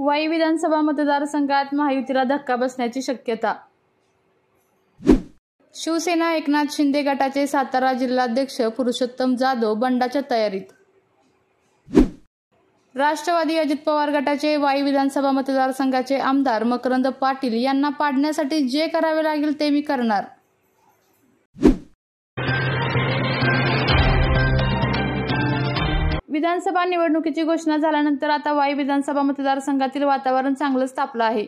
वाई विधानसभा मतदारसंघात महायुतीला धक्का बसण्याची शक्यता। शिवसेना एकनाथ शिंदे गटाचे सातारा जिल्हाध्यक्ष पुरुषोत्तम जाधव बंडाच्या तयारीत। राष्ट्रवादी अजित पवार गटाचे वाई विधानसभा मतदारसंघाचे आमदार मकरंद पाटील यांना पाडण्यासाठी जे करावे लागेल ते मी करणार। विधानसभा निवडणुकीची घोषणा झाल्यानंतर आता वाई विधानसभा मतदारसंघातील वातावरण चांगलंच तापलं आहे।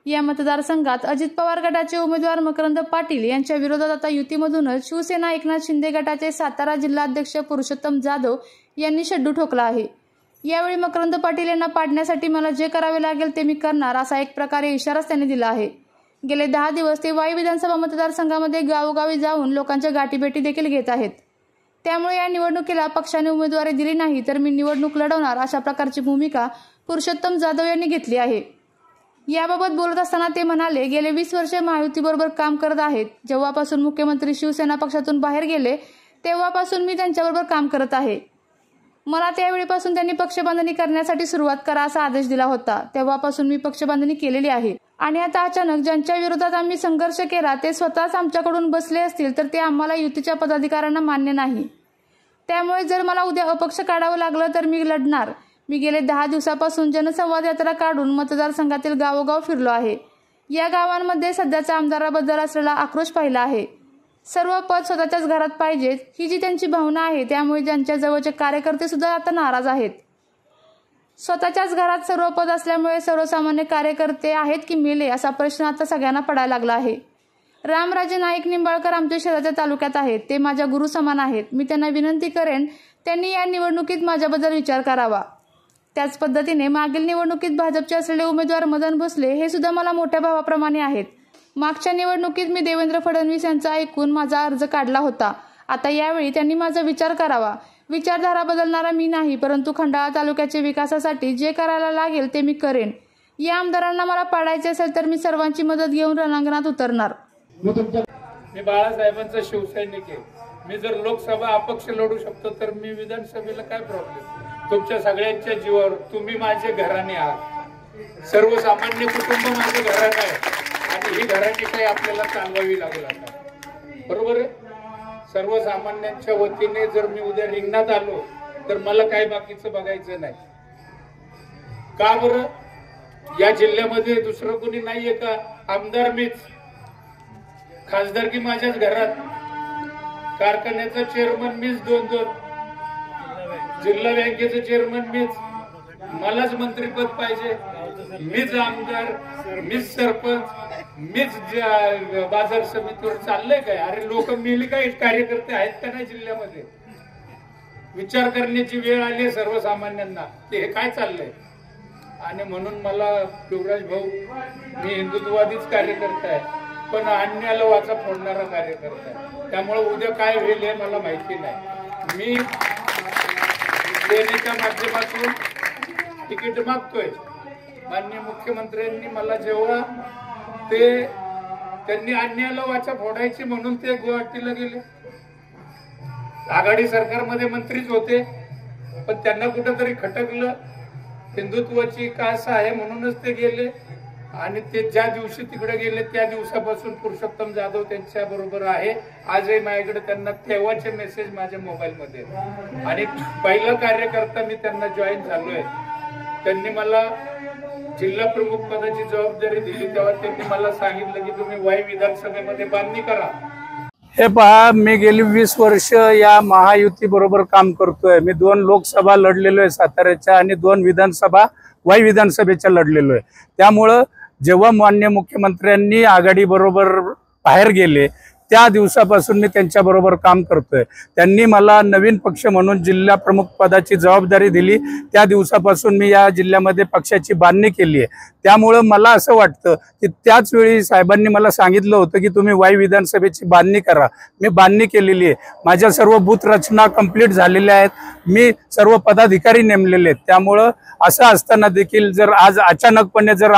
या मतदारसंघात अजित पवार गटाचे उमेदवार मकरंद पाटील यांच्या विरोधात आता युतीमधूनच शिवसेना एकनाथ शिंदे गटाचे सातारा जिल्हाध्यक्ष पुरुषोत्तम जाधव यांनी शड्डू ठोकला आहे। यावेळी मकरंद पाटील यांना पाडण्यासाठी मला जे करावे लागेल ते मी करणार असा एक प्रकारे इशाराच त्यांनी दिला आहे। गेले 10 दिवस ते वाई विधानसभा मतदारसंघामध्ये गावोगावी जाऊन लोकांच्या गाठीभेटी देखील घेत आहेत। त्यामुळे या निवडणुकीला पक्षाने उमेदवारी दिली नाही तर मी निवडणूक लढवणार अशा प्रकारची भूमिका पुरुषोत्तम जाधव यांनी घेतली आहे। याबाबत बोलत असताना ते म्हणाले, गेले 20 वर्षे महायुतीबरोबर काम करत आहेत। जेव्हापासून मुख्यमंत्री शिवसेना पक्षातून बाहेर गेले तेव्हापासून मी त्यांच्याबरोबर काम करत आहे। मला त्यावेळीपासून त्यांनी पक्षबांधणी करण्यासाठी सुरुवात करा असा आदेश दिला होता। तेव्हापासून मी पक्षबांधणी केलेली आहे आणि आता अचानक ज्यांच्या विरोधात आम्ही संघर्ष केला ते स्वतःच आमच्याकडून बसले असतील तर ते आम्हाला युतीच्या पदाधिकाऱ्यांना मान्य नाही। त्यामुळे जर मला उद्या अपक्ष काढावं लागलं तर मी लढणार। मी गेले 10 दिवसापासून जनसंवाद यात्रा काढून मतदारसंघातील गावोगाव फिरलो आहे। या गावांमध्ये सध्याच्या आमदाराबद्दल असलेला आक्रोश पाहिला आहे। सर्व पद स्वतःच्याच घरात पाहिजेत ही जी त्यांची भावना आहे, त्यामुळे ज्यांच्या जवळचे कार्यकर्ते सुद्धा आता नाराज आहेत। स्वतःच्याच घरात सर्व पद असल्यामुळे सर्वसामान्य कार्यकर्ते आहेत की मेले असा प्रश्न आता सगळ्यांना पडायला लागला आहे। रामराजे नाईक निंबाळकर आमच्या शहराच्या तालुक्यात आहेत। ते माझ्या गुरु समान आहेत। मी त्यांना विनंती करेन त्यांनी या निवडणुकीत माझ्याबद्दल विचार करावा। त्याच पद्धतीने मागील निवडणुकीत भाजपचे असलेले उमेदवार मदन भोसले हे सुद्धा मला मोठ्या भावाप्रमाणे आहेत। मागच्या निवडणुकीत मी देवेंद्र फडणवीस यांचा ऐकून माझा अर्ज काढला होता। आता यावेळी त्यांनी माझा विचार करावा। विचारधारा बदलणारा मी नाही, परंतु खंडाळा तालुक्याच्या विकासासाठी जे करायला लागेल ते मी करेन। या आमदारांना मला पाडायचे असेल तर मी सर्वांची मदत घेऊन रणांगणात उतरणार। मी बाळासाहेबांचा शिवसैनिक आहे। मी जर लोकसभा अपक्ष लढू शकतो तर मी विधानसभेला काय प्रॉब्लेम। तुमच्या सगळ्यांच्या जीवावर तुम्ही माझे घराणे आहात। सर्वसामान्य कुटुंब माझे घराणे आहे आणि ही घराणी काही आपल्याला चालवावी लागेल आता, बरोबर आहे। सर्वसामान्यांच्या वतीने जर मी उद्या रिंगणात आलो तर मला काही बाकीचं बघायचं नाही। का बरं? या जिल्ह्यामध्ये दुसरं कोणी नाहीये का? आमदार मीच, खासदारकी माझ्याच घरात, कारखान्याचा चेअरमन मीच, 2-2 जिल्हा बँकेचं चेअरमन मीच, मलाच मंत्रीपद पाहिजे, मीच आमदार, मीच सरपंच, मीच बाजार समितीवर चाललंय काय? अरे लोक मिली काय कार्यकर्ते आहेत का नाही जिल्ह्यामध्ये? विचार करण्याची वेळ आली सर्वसामान्यांना की हे काय चाललंय। आणि म्हणून मला युवराज भाऊ, मी हिंदुत्ववादीच कार्यकर्ता आहे पण अन्याला वाचा फोडणारा कार्यकर्ता आहे। त्यामुळे उद्या काय होईल हे मला माहिती नाही। मी सेनेच्या माध्यमातून तिकीट मागतोय। माननीय मुख्यमंत्र्यांनी मला जेव्हा त्यांनी अन्यायाला वाचा फोडायची म्हणून ते गुवाहाटीला गेले। आघाडी सरकारमध्ये मंत्रीच होते पण त्यांना कुठेतरी खटकलं, हिंदुत्वाची कास आहे म्हणूनच ते गेले। आणि ते ज्या दिवशी तिकडे गेले त्या दिवसापासून पुरुषोत्तम जाधव त्यांच्या बरोबर आहे। आजही माझ्याकडे त्यांना तेव्हाचे मेसेज माझ्या मोबाईलमध्ये आणि पहिला कार्यकर्ता मी त्यांना जॉईन झालोय। त्यांनी मला जिल्हा प्रमुख पदाची जबाबदारी दिली तेव्हा त्यांनी मला सांगितलं की तुम्ही वाई विधानसभेमध्ये बांधणी करा। हे पहा, मी गेली 20 वर्ष या महायुती बरोबर काम करतोय। मी 2 लोकसभा लढलेलो आहे साताऱ्याच्या आणि 2 विधानसभा वाई विधानसभेच्या लढलेलो आहे। त्यामुळं जेव्हा माननीय मुख्यमंत्र्यांनी आघाडी बरोबर बाहेर गेले त्या दिवसापासून मी त्यांच्या बरोबर काम करतोय। त्यांनी मला नवीन पक्ष म्हणून जिल्हा प्रमुख पदाची जबाबदारी दिली त्या दिवसापासून मी या जिल्ह्यामध्ये पक्षाची बांधणी केली आहे। त्यामुळे मला असं वाटतं की त्याच वेळी साहेबांनी मला सांगितलं होतं की तुम्ही वाई विधानसभेची बांधणी करा। मी बांधणी केलेली आहे। माझ्या सर्व बूथ रचना कंप्लीट झालेल्या आहेत। मी सर्व पदाधिकारी नेमलेले आहेत। त्यामुळे असं असताना देखील जर आज अचानकपणे जर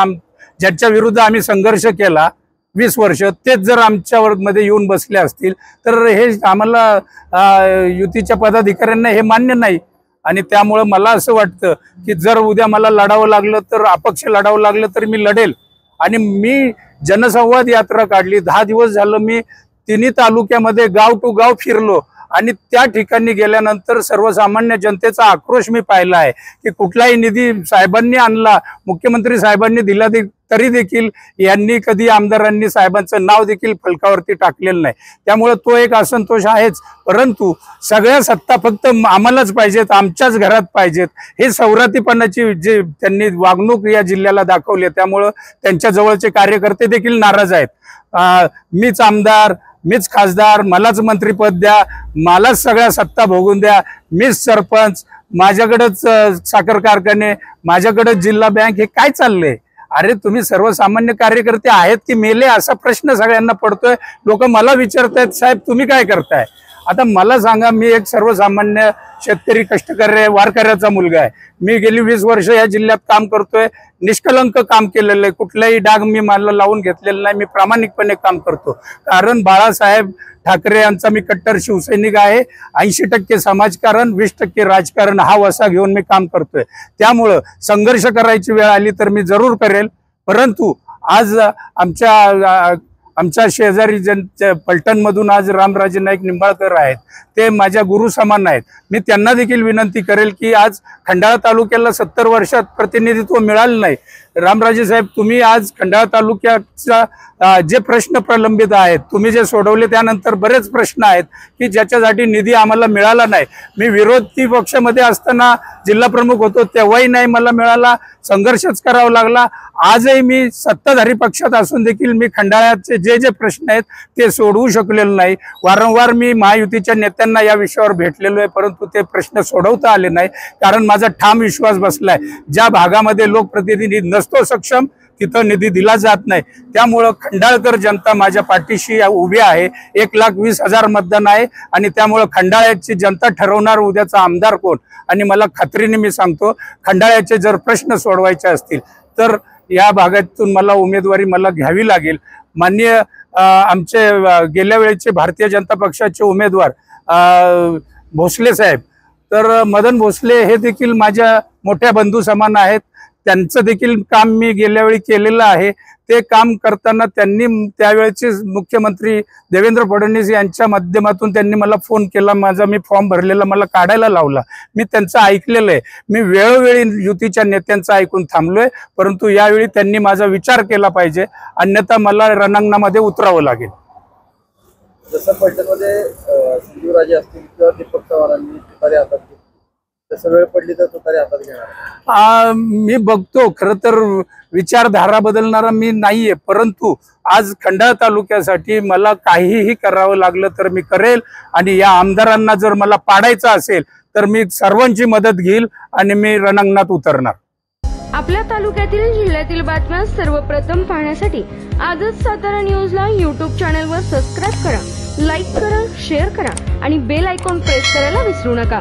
ज्याच्या विरुद्ध आम्ही संघर्ष केला 20 वर्ष तेच जर आमच्यावर मध्ये येऊन बसले असतील तर हे आम्हाला युतीच्या पदाधिकाऱ्यांना हे मान्य नाही। आणि त्यामुळं मला असं वाटतं की जर उद्या मला लढावं लागलं तर अपक्ष लढावं लागलं तर मी लढेल. आणि मी जनसंवाद यात्रा काढली. 10 दिवस झालं मी तिन्ही तालुक्यामध्ये गाव टू गाव फिरलो आणि त्या ठिकाणी गेल्यानंतर सर्वसामान्य जनतेचा आक्रोश मी पाहिला आहे की कुठलाही निधी साहेबांनी आणला, मुख्यमंत्री साहेबांनी दिला तरी देखील यांनी कधी आमदारांनी साहेबांचं नाव देखील फलकावरती टाकलेलं नाही. त्यामुळे तो एक असंतोष आहेच. परंतु सगळ्या सत्ता फक्त आम्हालाच पाहिजेत, आमच्याच घरात पाहिजेत, हे सौरातीपणाची जे त्यांनी वागणूक या जिल्ह्याला दाखवली, त्यामुळं त्यांच्या जवळचे कार्यकर्ते देखील नाराज आहेत. मीच आमदार, मीच खासदार, मलाच मंत्रीपद द्या, मलाच सगळ्या सत्ता भोगून द्या, मीच सरपंच, माझ्याकडेच साखर कारखाने, माझ्याकडेच जिल्हा बँक, हे काय चाललंय? अरे तुम्ही सर्वसामान्य कार्यकर्ते आहेत की मेले, असा प्रश्न सगळ्यांना पडतोय. लोक मला विचारतायत साहेब तुम्ही काय करताय? आता मला सांगा, मी एक सर्वसामान्य शेतकरी कष्टकरी वारकऱ्याचा मुलगा आहे. मी गेली 20 वर्ष या जिल्ह्यात काम करतोय. निष्कलंक काम केलेलं आहे, कुठलाही डाग मी मला लावून घेतलेला नाही. मी प्रामाणिकपणे काम करतो, कारण बाळासाहेब ठाकरे यांचा मी कट्टर शिवसैनिक आहे. 80% समाजकारण, 20% राजकारण हा वसा घेऊन मी काम करतोय. त्यामुळं संघर्ष करायची वेळ आली तर मी जरूर करेल. परंतु आज आमच्या शेजारी पलटणमधून आज रामराजे नाईक निंबाळकर आहेत, ते माझ्या गुरु समान आहेत. मी त्यांना देखील विनंती करेल की आज खंडाळा तालुक्याला 70 वर्षात प्रतिनिधित्व मिळालं नाही. रामराजे साहेब, तुम्ही आज खंडाळा तालुक्याचा जे प्रश्न प्रलंबित आहेत तुम्ही जे सोडवले, त्यानंतर बरेच प्रश्न आहेत की ज्याच्यासाठी निधी आम्हाला मिळाला नाही. मी विरोधी पक्षामध्ये असताना जिल्हा प्रमुख होतो, तेव्हाही नाही मला मिळाला, संघर्षच करावा लागला. आजही मी सत्ताधारी पक्षात असून देखील मी खंडाळ्याचे जे प्रश्न आहेत ते सोडवू शकलेलो नाही. वारंवार मी महायुतीच्या नेत्यांना या विषयावर भेटलेलो आहे, परंतु ते प्रश्न सोडवता आले नाही. कारण माझा ठाम विश्वास बसलाय, ज्या भागामध्ये लोकप्रतिनिधी नसतो सक्षम तिथं निधी दिला जात नाही. त्यामुळं खंडाळकर जनता माझ्या पाठीशी उभी आहे. 1,20,000 मतदान आहे आणि त्यामुळं खंडाळ्याची जनता ठरवणार उद्याचा आमदार कोण. आणि मला खात्रीने मी सांगतो, खंडाळ्याचे जर प्रश्न सोडवायचे असतील तर या भागातून मला उमेदवारी घ्यावी लागेल. माननीय आमचे गेल्या वेळेचे भारतीय जनता पक्षाचे उमेदवार भोसले साहेब, तर मदन भोसले हे देखील माझ्या मोठ्या बंधू समान आहेत. त्यांचं देखील काम मी गेल्या वेळी केलेलं आहे. ते काम करताना त्यांनी त्यावेळेचे मुख्यमंत्री देवेंद्र फडणवीस यांच्या माध्यमातून त्यांनी मला फोन केला, माझा मी फॉर्म भरलेला मला काढायला लावला. मी त्यांचं ऐकलेलं आहे. मी वेळोवेळी युतीच्या नेत्यांचं ऐकून थांबलोय, परंतु यावेळी त्यांनी माझा विचार केला पाहिजे, अन्यथा मला रणांगणामध्ये उतरावं लागेल. जसं पैठणमध्ये संजीवराजे असतील किंवा दीपक चव्हाणांनी तुतारी हातात घेतली, तसं वेळ पडली तर तुतारी हातात घेणार? मी बघतो, खरं तर विचारधारा बदलणारा मी नाहीये, परंतु आज खंडाळा तालुक्यासाठी मला काहीही करावं लागलं तर मी करेल. आणि या आमदारांना जर मला पाडायचं असेल तर मी सर्वांची मदत घेईल आणि मी रणांगणात उतरणार. आपल्या तालुक्यातील जिल्ह्यातील बातम्या सर्वप्रथम पाहण्यासाठी आजच सातारा न्यूजला YouTube चॅनलवर सबस्क्राईब करा, लाईक करा, शेअर करा आणि बेल आयकॉन प्रेस करायला विसरू नका.